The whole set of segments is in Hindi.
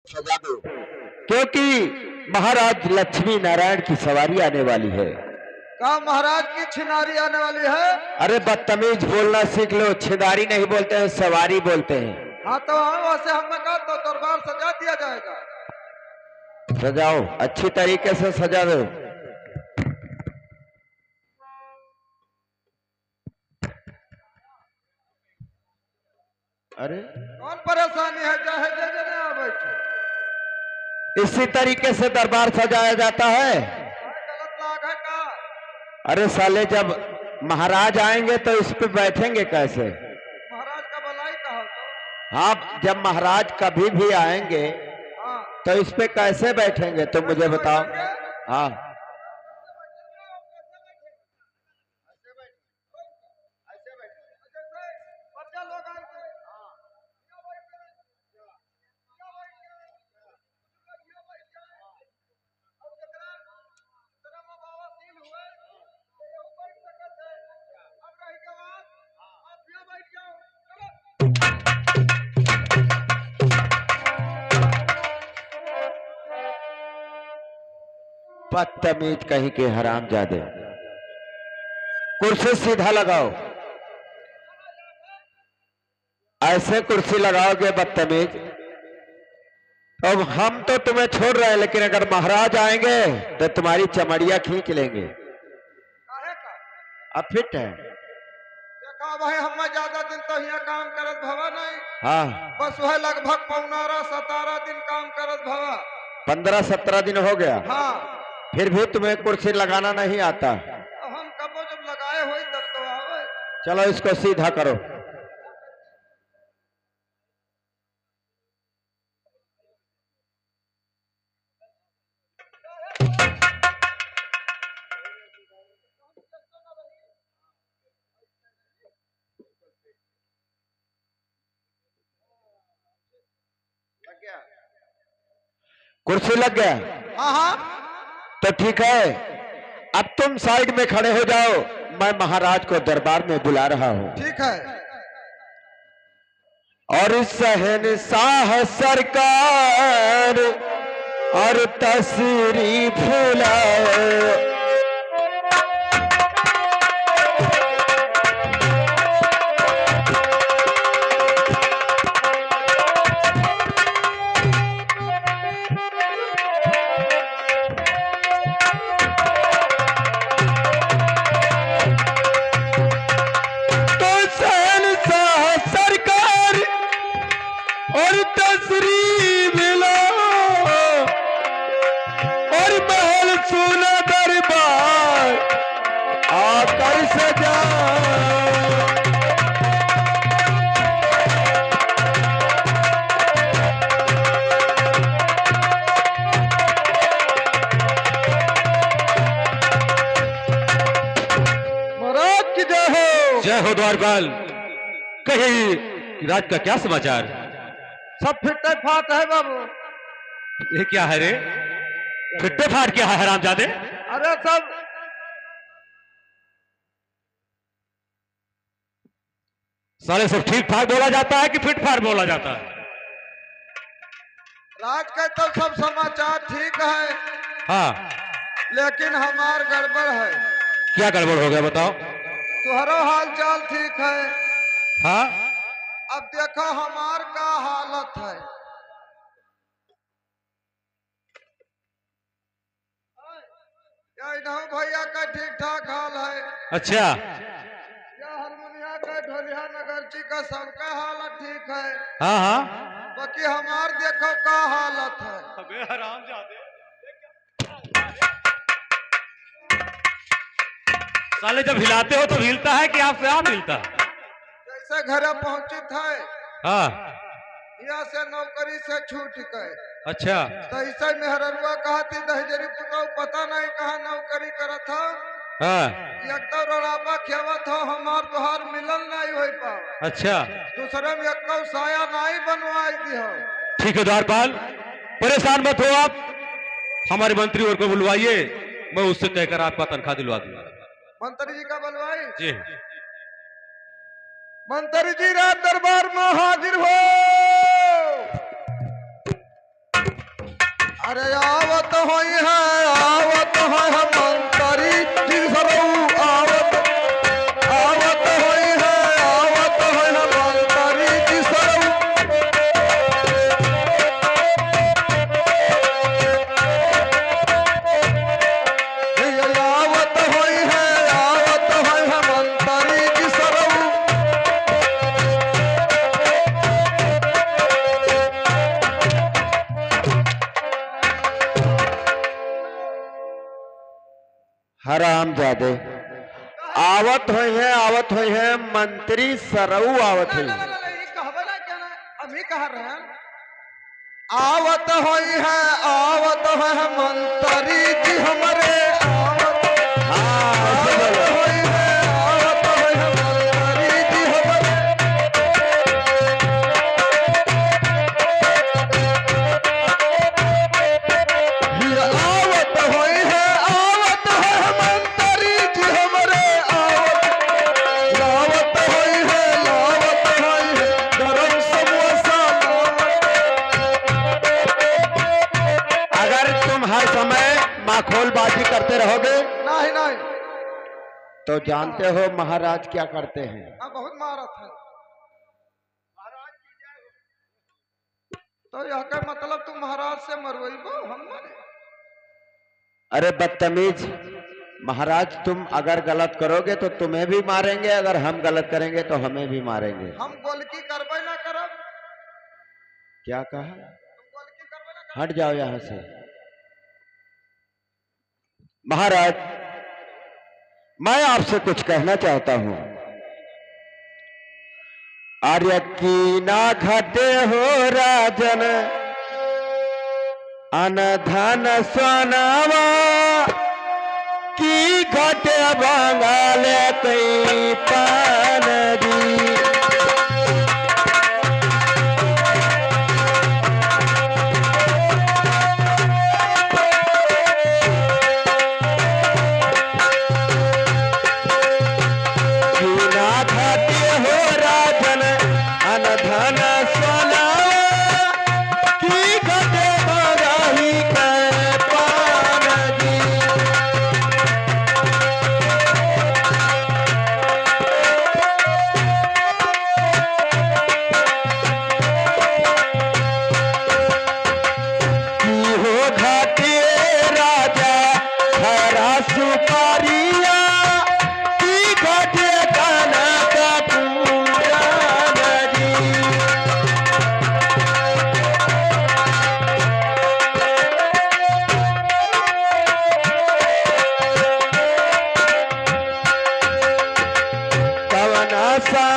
सजा दो, क्योंकि महाराज लक्ष्मी नारायण की सवारी आने वाली है। कहा महाराज की छिनारी आने वाली है? अरे बदतमीज बोलना सीख लो, छिनारी नहीं बोलते हैं, सवारी बोलते हैं। हाँ तो वैसे हमने कहा तो दरबार सजा दिया जाएगा। सजाओ, अच्छी तरीके से सजा दो। अरे कौन परेशानी है? चाहे जने आ बैठे। इसी तरीके से दरबार सजाया जाता है। गलत लाग है का? अरे साले, जब महाराज आएंगे तो इस पे बैठेंगे कैसे? महाराज का भलाई कहो तो। हाँ, जब महाराज कभी भी आएंगे हाँ तो इस पे कैसे बैठेंगे तुम मुझे बताओ। हाँ, बदतमीज कहीं के हरामजादे, कुर्सी सीधा लगाओ। ऐसे कुर्सी लगाओगे बदतमीज, अब हम तो तुम्हें छोड़ रहे हैं, लेकिन अगर महाराज आएंगे तो तुम्हारी चमड़िया खींच लेंगे। अब फिट है? देखा भाई, हम ज्यादा दिन तो यहाँ काम करत भवा नहीं। हाँ, बस वह लगभग 15-17 दिन काम करत भवा। 15-17 दिन हो गया। हाँ, फिर भी तुम्हें कुर्सी लगाना नहीं आता? तो हम कबो जब लगाए हुई तब तो आवे। चलो इसको सीधा करो। कुर्सी लग गया? हाँ हाँ, तो ठीक है, अब तुम साइड में खड़े हो जाओ, मैं महाराज को दरबार में बुला रहा हूं। ठीक है। और शहंशाह सरकार और तशरीफ लाओ। और तशरीफ लाओ और महल सुना दरबार आकर सजा। महाराज की जय हो। जय हो द्वारपाल। कहीं राज का क्या समाचार? सब फिटे फाट है बाबू। ये क्या है रे? फिट्टे फाट क्या है हरामजादे? अरे सब साले सब ठीक ठाक बोला जाता है कि फिट फाट बोला जाता है? राज का तो सब समाचार ठीक है, हाँ, लेकिन हमार गड़बड़ है। क्या गड़बड़ हो गया बताओ? तुम्हारा हाल चाल ठीक है, हाँ, अब देखो हमार का हालत है। इन्हों भैया का ठीक ठाक हाल है। अच्छा, या हरमुनिया का, ढोलिया नगरची का, सबका हालत ठीक है। हाँ हाँ, बाकी हमार देखो का हालत है। अबे हरामजादे, साले जब हिलाते हो तो हिलता है कि आपसे आप हिलता है? जैसे घर पहुंचित है, हाँ, यहाँ से नौकरी से छूट गए। अच्छा, तो ऐसे मेहररुआ कहा थी दहजरी पुताऊ, पता नहीं कहाँ नौकरी करत था। हाँ, एक तो रड़ापा खेवत हो, हमार तोहार मिलन नहीं हो पावा। अच्छा, दूसरे में एक तो साया नहीं बनवाई दी हो। ठीक है द्वारपाल, परेशान मत हो आप, हमारे मंत्री और को बुलवाइए, मैं उससे कहकर आपका तनख्वाह दिलवा दूंगा। मंत्री जी का बुलवाई? जी, मंत्री जी रात दरबार में हाजिर हो। अरे आवत होई है मंतरी जी सरऊ आवत होई है मंतरी जी सरऊ आवत होई है मंतरी जी सरऊ हराम जादे आवत हुई है मंत्री सरऊ आवत हुई है। अभी कह रहे हैं आवत होई है मंतरी जी हमारे हाँ ऐसे बोलो। आवत होई है मंतरी जी हमारे आवत होई है मंतरी जी हमारे आवत होई है गरम समोसा अगर तुम हर समय माखोलबाजी करते रहोगे नहीं नहीं तो जानते हो महाराज क्या करते हैं। बहुत महारत है तो यह का मतलब तुम महाराज से मरवाइबो हम मरे अरे बदतमीज, महाराज तुम अगर गलत करोगे तो तुम्हें भी मारेंगे, अगर हम गलत करेंगे तो हमें भी मारेंगे। हम गोलकी करबे ना करब। क्या कहा? तुम गोलकी करबे ना करब। हट जाओ यहां से। महाराज मैं आपसे कुछ कहना चाहता हूं। आर्य की ना घटे हो राजन अनधन सोनावा की घटे बंगाल कई पानरी।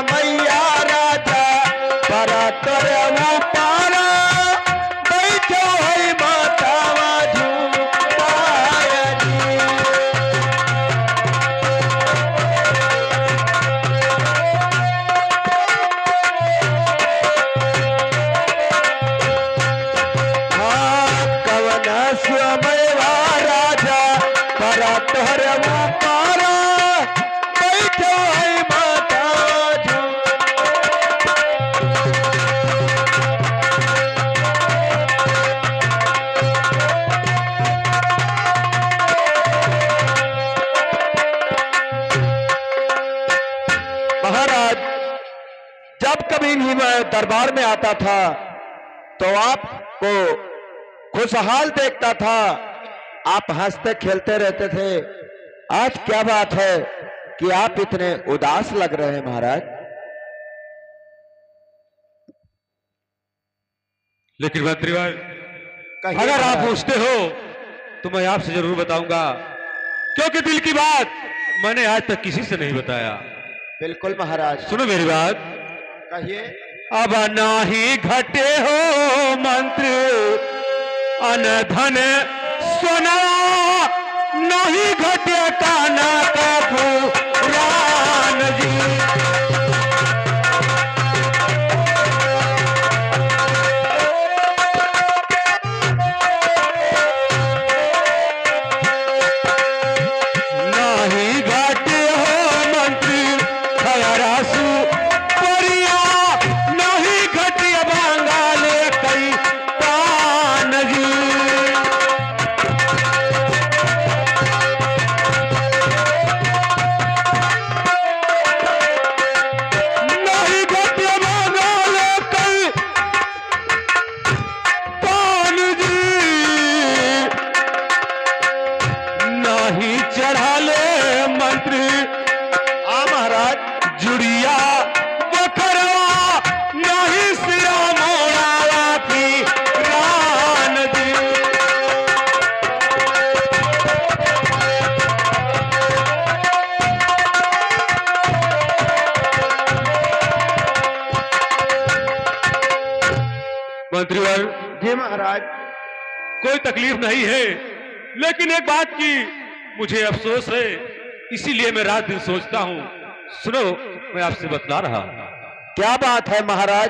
मैया राजा बड़ा करे पारा बैठो है मातावा झूठाया जी। हाँ कवना स्वमयवा राजा बड़ा करे पारा बैठो है महाराज। जब कभी भी मैं दरबार में आता था तो आपको खुशहाल देखता था, आप हंसते खेलते रहते थे। आज क्या बात है कि आप इतने उदास लग रहे हैं महाराज? लेकिन मंत्री भाई, कहिए अगर आप महाराज। पूछते हो तो मैं आपसे जरूर बताऊंगा, क्योंकि दिल की बात मैंने आज तक किसी से नहीं बताया। बिल्कुल महाराज। सुनो मेरी बात। कहिए। अब नाही घटे हो मंत्र अनधन सोना, नहीं घटे काना का पुराण जी। नहीं घटिया बांगाले कई पान जी। महाराज। कोई तकलीफ नहीं है, लेकिन एक बात की मुझे अफसोस है, इसीलिए मैं रात दिन सोचता हूँ। सुनो, मैं आपसे बतला रहा हूँ। क्या बात है महाराज,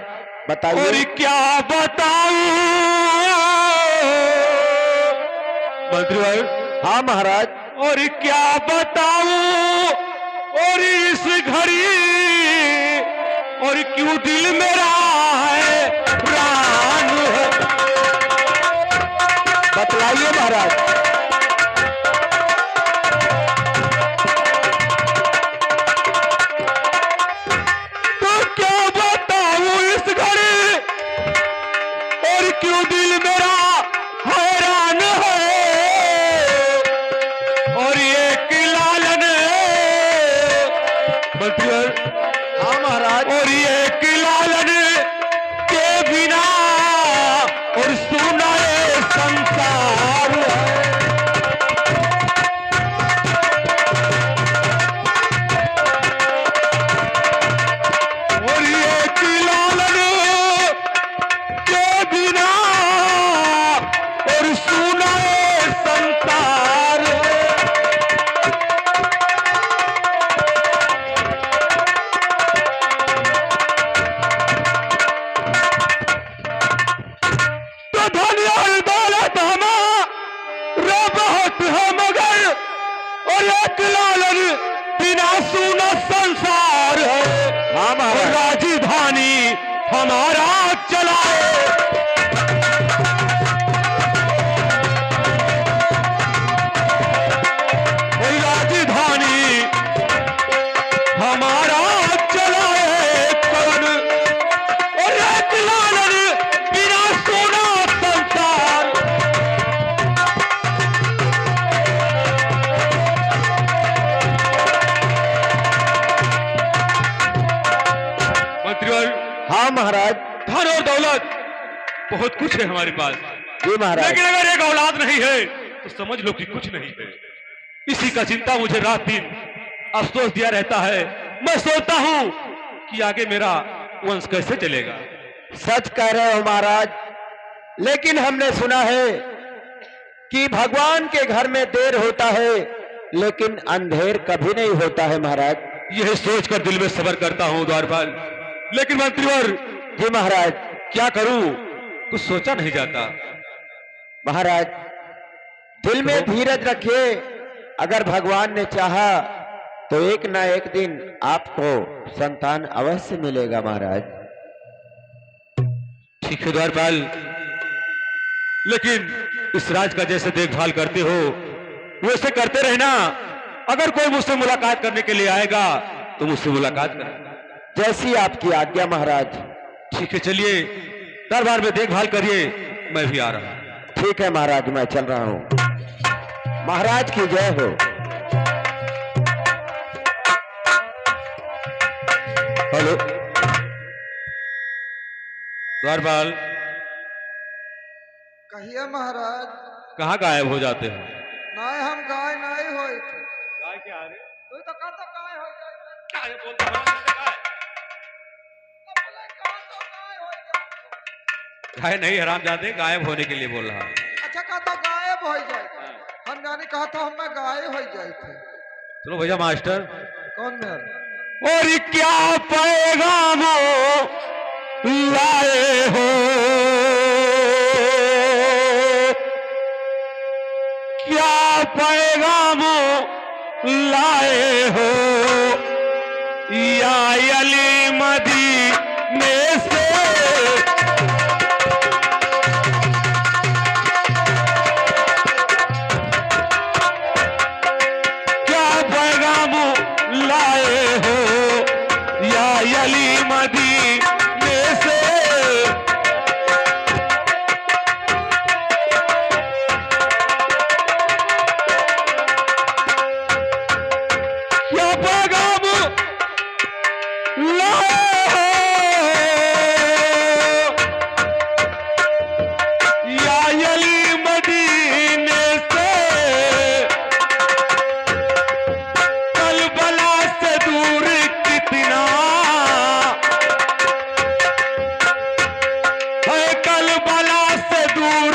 बताइए। और क्या बताऊं मंत्री भाई? हाँ महाराज। और क्या बताऊं, और इस घड़ी और क्यों दिल मेरा है रान है। बतलाइए महाराज। तो क्या बताऊं इस घड़ी और क्यों दिल मेरा हैरान है। और ये कि लालन मंत्री, हाँ महाराज। और ये कि लालन के बिना और सुना ये संसार है। और ये कि लालन के बिना और सुना ये संसार है। तो धन और दौलत हमारा बहुत है, मगर और एक लालन बिना सुना संसार है। हाँ और महाराज। राजधानी हमारा चलाए। और राजधानी हमारा चलाए कौन। और एक लालन बिना सोना संसार। मंत्री, हाँ महाराज। धन और दौलत बहुत कुछ है हमारे पास, जी महाराज। लेकिन अगर एक औलाद नहीं है तो समझ लो कि कुछ नहीं है। इसी का चिंता मुझे रात दिन अफसोस दिया रहता है। मैं सोचता हूँ कि आगे मेरा वंश कैसे चलेगा। सच कह रहे हो महाराज, लेकिन हमने सुना है कि भगवान के घर में देर होता है लेकिन अंधेर कभी नहीं होता है महाराज। यह सोचकर दिल में सब्र करता हूँ द्वारपाल, लेकिन मंत्रीवर जी महाराज। क्या करूं, कुछ सोचा नहीं जाता। महाराज दिल में धीरज रखिए, अगर भगवान ने चाहा तो एक ना एक दिन आपको संतान अवश्य मिलेगा महाराज। ठीक है द्वारपाल, लेकिन इस राज का जैसे देखभाल करते हो वैसे करते रहना। अगर कोई मुझसे मुलाकात करने के लिए आएगा तो मुझसे मुलाकात करना। जैसी आपकी आज्ञा महाराज। ठीक है, चलिए दरबार में देखभाल करिए, मैं भी आ रहा हूं। ठीक है महाराज, मैं चल रहा हूं। महाराज की जय हो। हेलो द्वारपाल, कहिए महाराज। कहाँ गायब हो जाते हो? नहीं हम गाय नहीं होई थे। गाय क्या आ रहे? तू तो कहता गाय हो जाए। क्या ये बोलते हो? गाय गाय नहीं, हराम जाते गायब होने के लिए बोल रहा है। अच्छा कहता गायब हो जाए। हम जाने कहा था हम गाय हो जाए थे। चलो भैया मास्टर। कौन मेरा? और क्या पैगाम लाए हो, क्या पैगाम लाए हो, या अली मदीने से क्या पैगाम लाए हो, या अली मदीने से। क्या पैगाम लाए हो, या अली मदीने से। कलबला से दूर कितना है, कलबला से दूर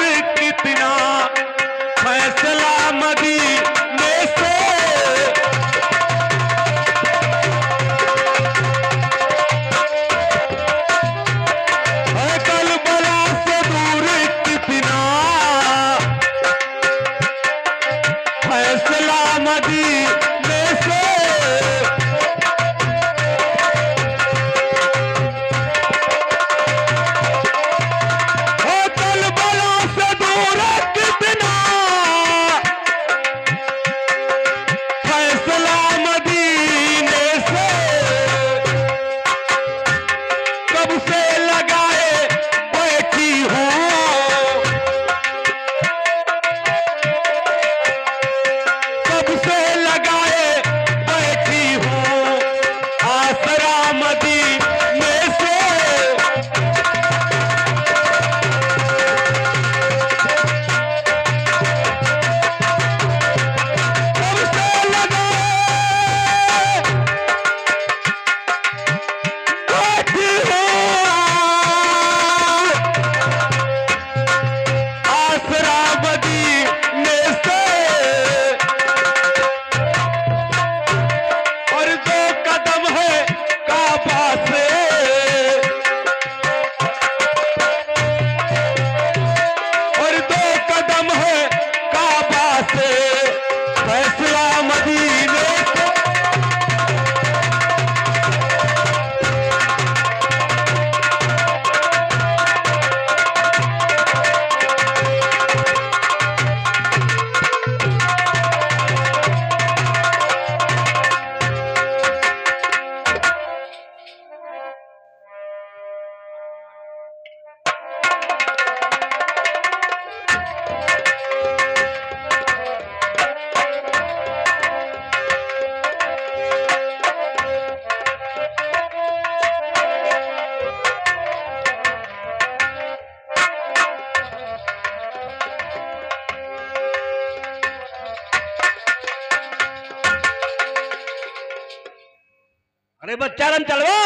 अरे बच्चा रन चलवा।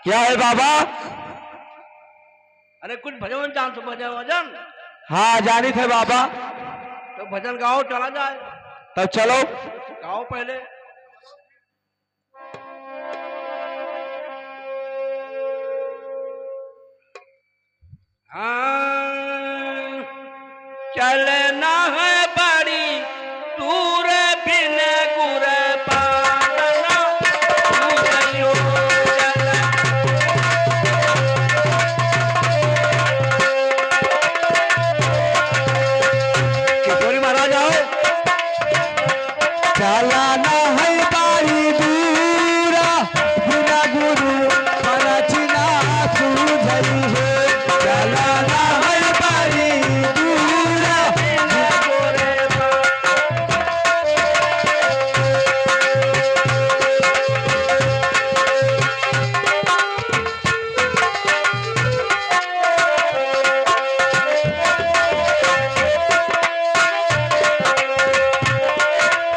क्या है बाबा? अरे कुछ भजन जान तो भजन वजन। हाँ जानी थे बाबा। तो भजन गाओ चला जाए। तब चलो। गाओ पहले। हाँ चलना है बड़ी दूर बिन गुर पालना दूरियो चल। किशोरी महाराज आओ। चलाना है बारी दूरा बिना गुरु मनचिना सूझई है। चलाना है बारी दूरा बिना गुरु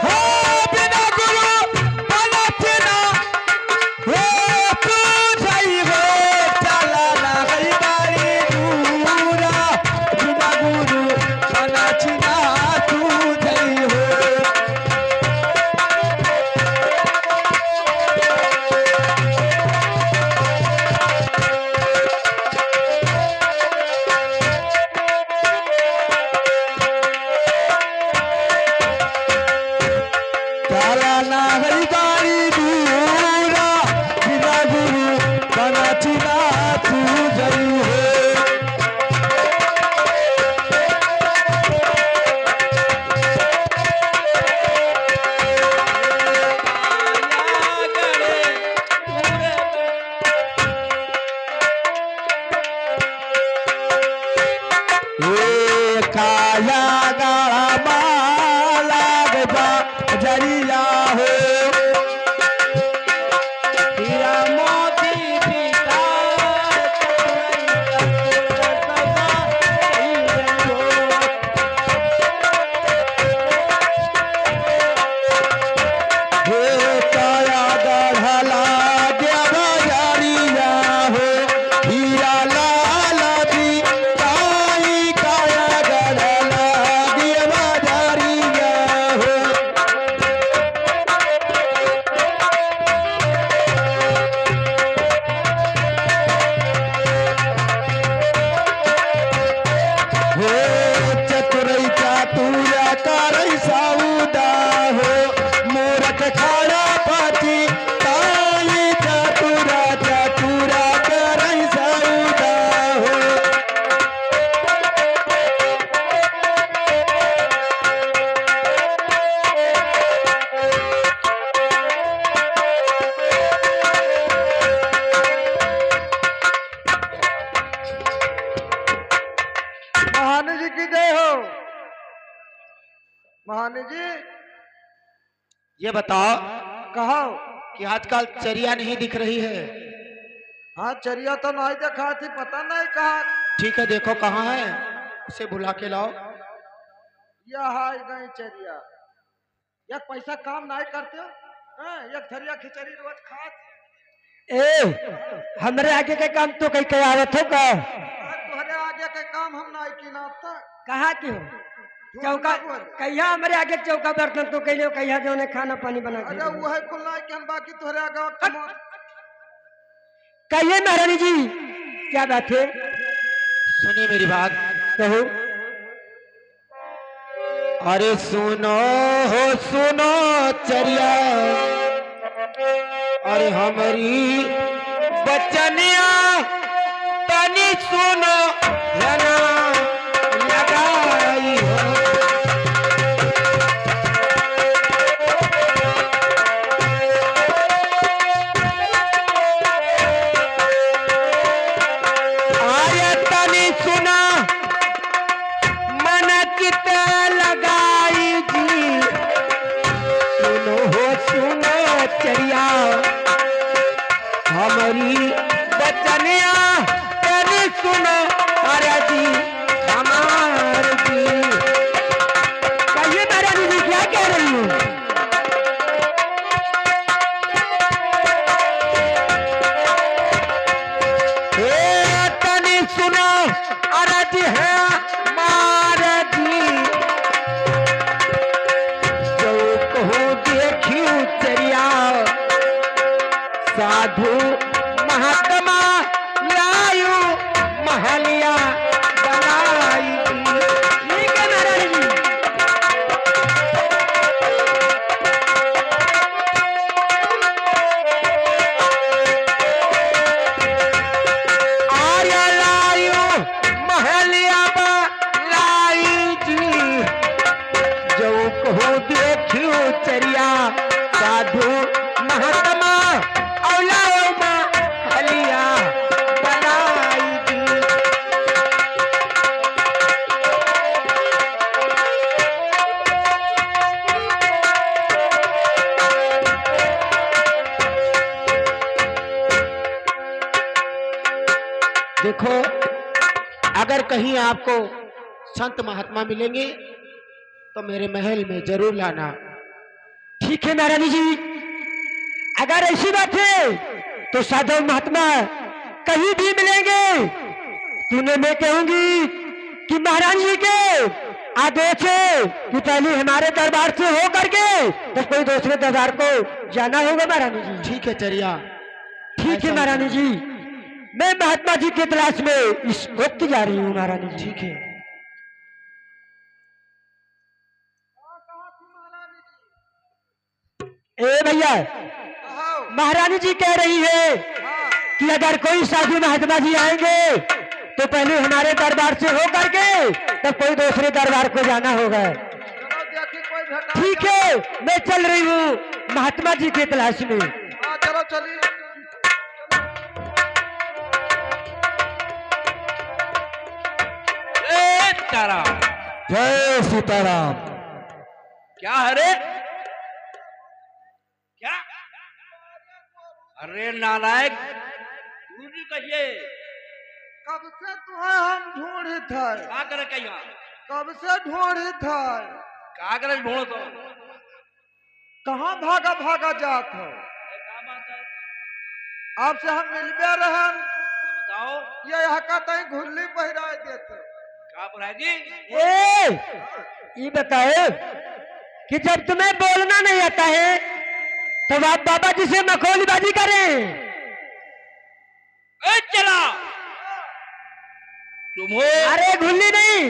हाँ बिना गुरु मनचिना सूझई है। चलाना है बारी दूरा बिना गुरु मनचिना सूझई है। चलाना है बारी दूरा बिना गुरु मनचिना सूझई है। ये काया गाड़ा माला गजा जरिया हो। हीरा मोती पीता हे काया गढ़ला देवरिया हो। हीरा लाल दी काई काया गढ़ला देवरिया हो। हो चतुरई चातुरा करई साउदा हो। मूरख खाड़ा पाती ताई चतुरा चतुरा करई साउदा हो। महानी जी की जय हो। महानी जी ये बताओ कहो। कि आजकल चरिया नहीं दिख रही है। हाँ चरिया तो नहीं देखा थी, पता नहीं कहा। ठीक है देखो कहाँ है, उसे बुला के लाओ। यह हाय गई चरिया। यह पैसा काम नहीं करते हो। हाँ, एक थरिया खिचड़ी रोज खात। ए हमरे आगे के काम तो कहीं कहीं आवत हो का? तुम्हारे आगे के काम हम नहीं की ना तक। कहा की हो चौका कहिया हमारे आगे चौका बर्तन तो कहियो कहिया जो ने खाना पानी बना के अरे वो है कुल नहीं कि हम बाकी तुम्हारे आगे कमा। कहिए महारानी जी क्या बात है? सुनिए मेरी बात। कहो। अरे सुनो हो सुनो चरिया, अरे हमारी बचनिया तनी सुनो जना लगाई हो। आया तनी सुना मन चित लगाई जी। सुनो हो सुनो चरिया हमारी बचनिया तेरी सुनो अरे जी हमार जी। कहिए महारानी जी क्या कह रही हो? देखो, अगर कहीं आपको संत महात्मा मिलेंगे तो मेरे महल में जरूर लाना। ठीक है महारानी जी, अगर ऐसी बात है तो साधु महात्मा कहीं भी मिलेंगे तूने मैं कहूंगी कि महारानी जी के आदेश है कि पहले हमारे दरबार से हो करके तो कोई दूसरे दरबार को जाना होगा महारानी जी। ठीक है चरिया। ठीक है महारानी जी, मैं महात्मा जी की तलाश में इस वक्त जा रही हूँ महारानी जी। ठीक है। ए भैया, आओ। महारानी जी कह रही है हाँ, कि अगर कोई साधु महात्मा जी आएंगे तो पहले हमारे दरबार से हो करके तब कोई दूसरे दरबार को जाना होगा। चलो देखी कोई भेटा। ठीक है, मैं चल रही हूँ महात्मा जी की तलाश में। हाँ चलो चलिए। ए तारा, जय सीताराम। क्या है रे? क्या? अरे नालायक, गुरु जी कहिए कब से तुम्हें हम ढूंढी थे, का करे कहिया, कब से ढूंढी थे, का करे ढूंढो तो कहाँ भागा भागा जात हो। क्या बात है? आपसे हम मिलबे रहे, बताओ ये यहाँ का तई घुल्ली पहिरा देते। क्या पढ़ाई जी? ये बताओ कि जब तुम्हें बोलना नहीं आता है तो आप बाबा जी से मखौलीबाजी करें। ए चला, तुम हो? अरे घुल्ली नहीं,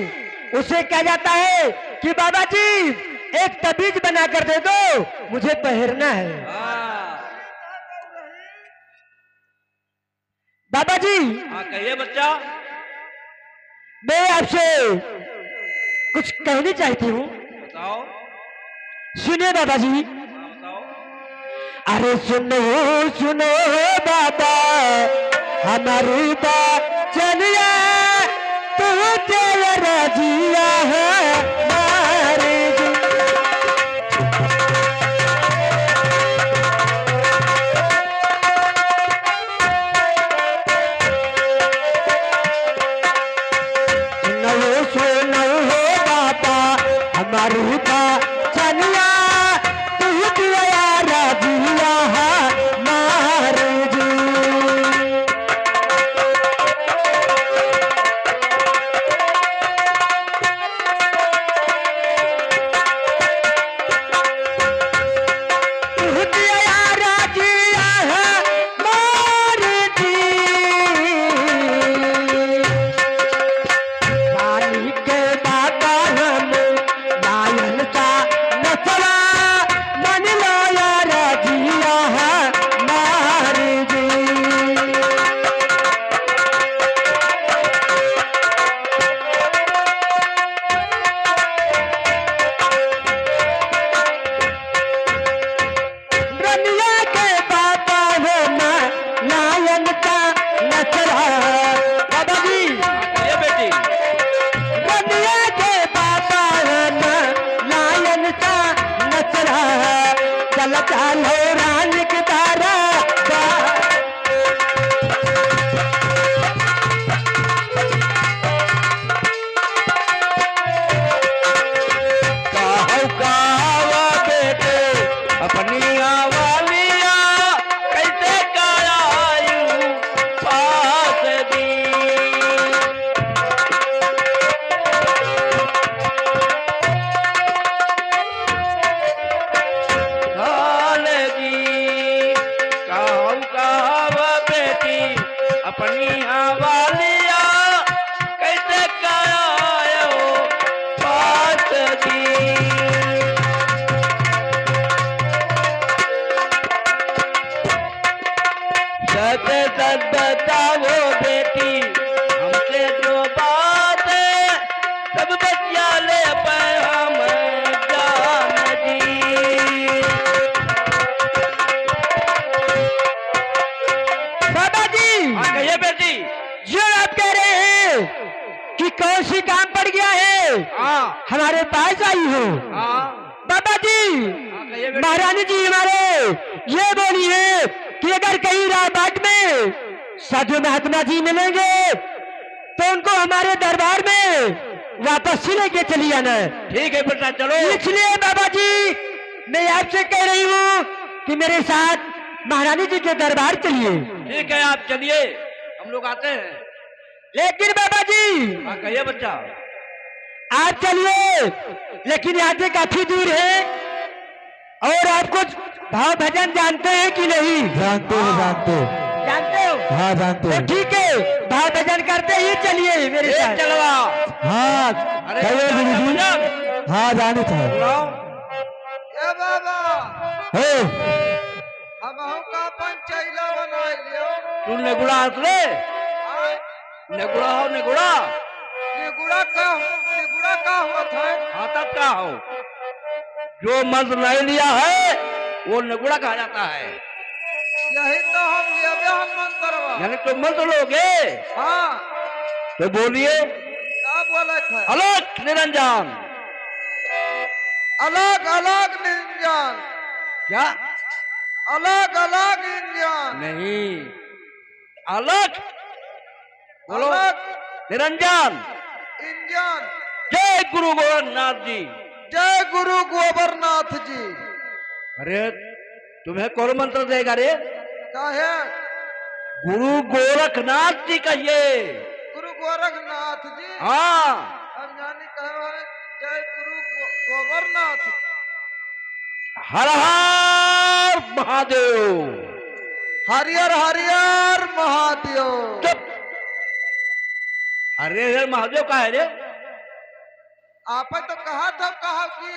उसे कहा जाता है कि बाबा जी एक तबीज बना कर दे दो, मुझे पहनना है। हाँ बाबा जी, हाँ, कहिए बच्चा। मैं आपसे कुछ कहनी चाहती हूँ, बताओ। सुनिए बाबा जी। हाँ, बताओ। अरे सुनो सुनो बाबा हमारी बात चलिए, तू चल रजिया है मारे जी। सुनो सुनो बाबा हमारी बात चलिए, तू चल रजिया है मारे जी। कौन सी काम पड़ गया है हमारे पास आई हो। बाबा जी, महारानी जी हमारे ये बोली है कि अगर कहीं राह बाट में साधु महात्मा जी मिलेंगे तो उनको हमारे दरबार में वापस से लेके चली आना है। ठीक है बेटा, चलो। इसलिए बाबा जी मैं आपसे कह रही हूँ कि मेरे साथ महारानी जी के दरबार चलिए। ठीक है, आप चलिए, हम लोग आते हैं। लेकिन बाबा जी हाँ, कहिए बच्चा। आप चलिए, लेकिन यहाँ से काफी दूर है और आप कुछ भाव भजन जानते हैं कि नहीं? जानते हैं, जानते हैं। जानते हो? हाँ, जानते तो हैं। ठीक है, भाव भजन करते ही चलिए मेरे साथ। चलवा। हाँ, अरे कहिए गुरुजी। भजन। हाँ, जाने था। सुनाओ। ए बाबा हे, हम का पंचैला बना लियो। तू नेगुड़ा हंस ले। आय, नेगुड़ा हो, नेगुड़ा। निगुड़ा का हुआ था? हाँ, तब क्या हो? जो मंत्र नहीं लिया है वो नेगुड़ा कहा जाता है। यही तो हम लेबे हम मंत्रवा। यानी तुम मंत्र लोगे हाँ, तो बोलिए। क्या बोले थे? अलग निरंजन। अलग अलग निरंजन, क्या? अलग अलग इंजन। नहीं, अलग बोलो। अलग निरंजन। इंजन। जय गुरु गोरखनाथ जी। जय गुरु गोबरनाथ जी। अरे तुम्हें कौन मंत्र देगा रे? काहे? गुरु गोरखनाथ जी कहिए। गुरु गोरखनाथ जी। हाँ, हम जानी कहे है जय गुरु गोबरनाथ। हर हर महादेव। हरियर हरियर महादेव। चुप। अरे हर महादेव का है रे? आपे तो कहा कि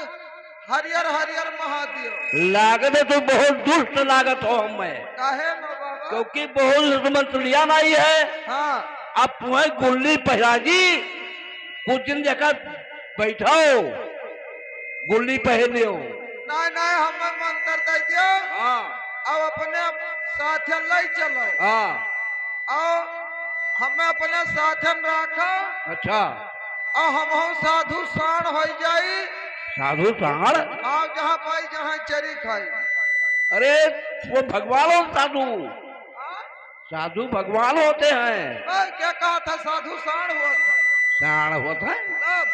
हरियर हरियर महादेव। लागत है तो बहुत दुष्ट लागत हो हमें, काहे न बाबा? क्योंकि बहुत मंत्र लिया नहीं है। हाँ, अब तुम्हें गुल्ली पहरा जी, कुछ दिन जगह बैठाओ, गुल्ली पहन लियो। नहीं नहीं हमें मंत्र दे दियो। हाँ अब अपने साथन ले चलो। हाँ। और हमें अपने साथन रखो। अच्छा, और हम साधु साण हो जाई। साधु साण? आप जहाँ पाई जहाँ चरी खाई। अरे वो भगवान हो साधु। हाँ? साधु भगवान होते हैं। क्या कहा था? साधु साण हुआ था। साण होता है? तब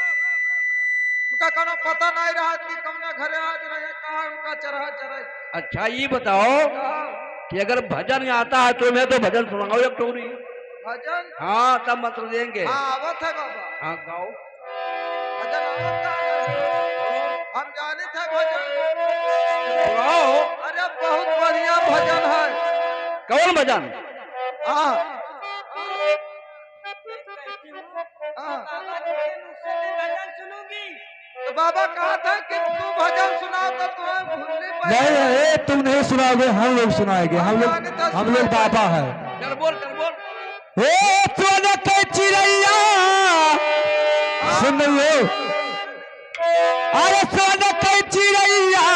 उनका कोनो पता नहीं रहा कि कौन घरे आज रहे, कहा उनका चरहा चराई। अच्छा ये बताओ कि अगर भजन आता है तो मैं तो भजन सुनाओ एक टोरी। भजन? हाँ, तब मंत्र देंगे। हाँ आवत है बाबा। हाँ, गाओ। भजन आवत है। हम जाने थे भजन। गाओ। अरे बहुत बढ़िया भजन है। कौन भजन? हाँ हाँ। तो बाबा कहा था कि तू भजन सुनाओ तो तुम्हें भूलनी नहीं, पड़ेगी। ये तुम नहीं सुनाओगे, हम लोग सुनाएंगे। हम लोग बाबा है। चल बोल, चल बोल। हे सोने के चिड़ैया, सुन लो। अरे सोने के चिड़ैया,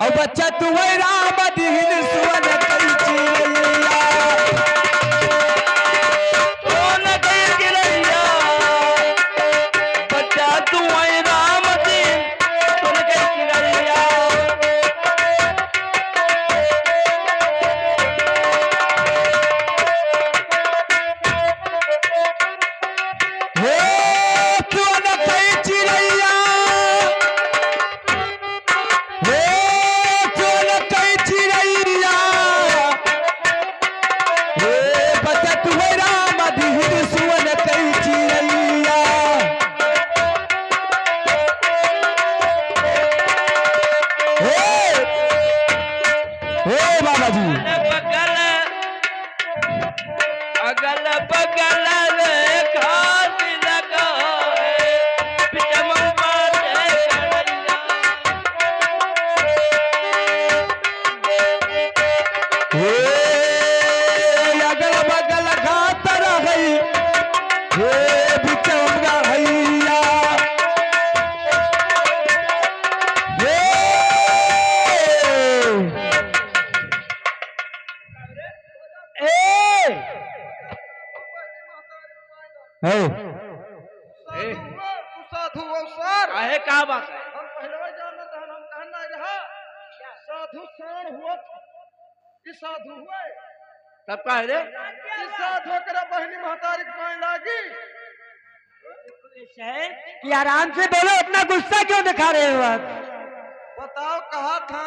और बच्चा तुम्हें राम दीन सोने के चिड़ैया। सोने के चिड़ैया, बच्चा तुम्हें राम दीन सोने के चिड़ैया। हे सोने के चिड़ैया, हे सोने के चिड़ैया, हे बच्चा तुम्हें राम दीन सोने के चिड़ैया। हे बाबा जी, अगल बगल में घास लगाए, पिचमंबा से कड़ैया। हे अगल बगल घात रही, हे बिचौगा भैया। हे हे तू साधु हो सर। काहे का बात है? हम पहले जानत हन, हम कहना रहा साधु साण हुआ था। ये साधु हुए। तब का है रे? किस्सा ठोकरा बहनी महतारी कोई लागी। कि आराम से बोलो, अपना गुस्सा क्यों दिखा रहे हो आप? बताओ कहा था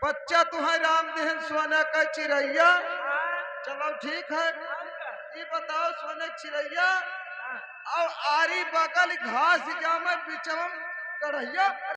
बच्चा तुम्हारे राम देहन सोने का चिड़ैया। चलो ठीक है, ये बताओ सोने का चिड़ैया और आरी बगल घास जामे बिचम गढ़ैया।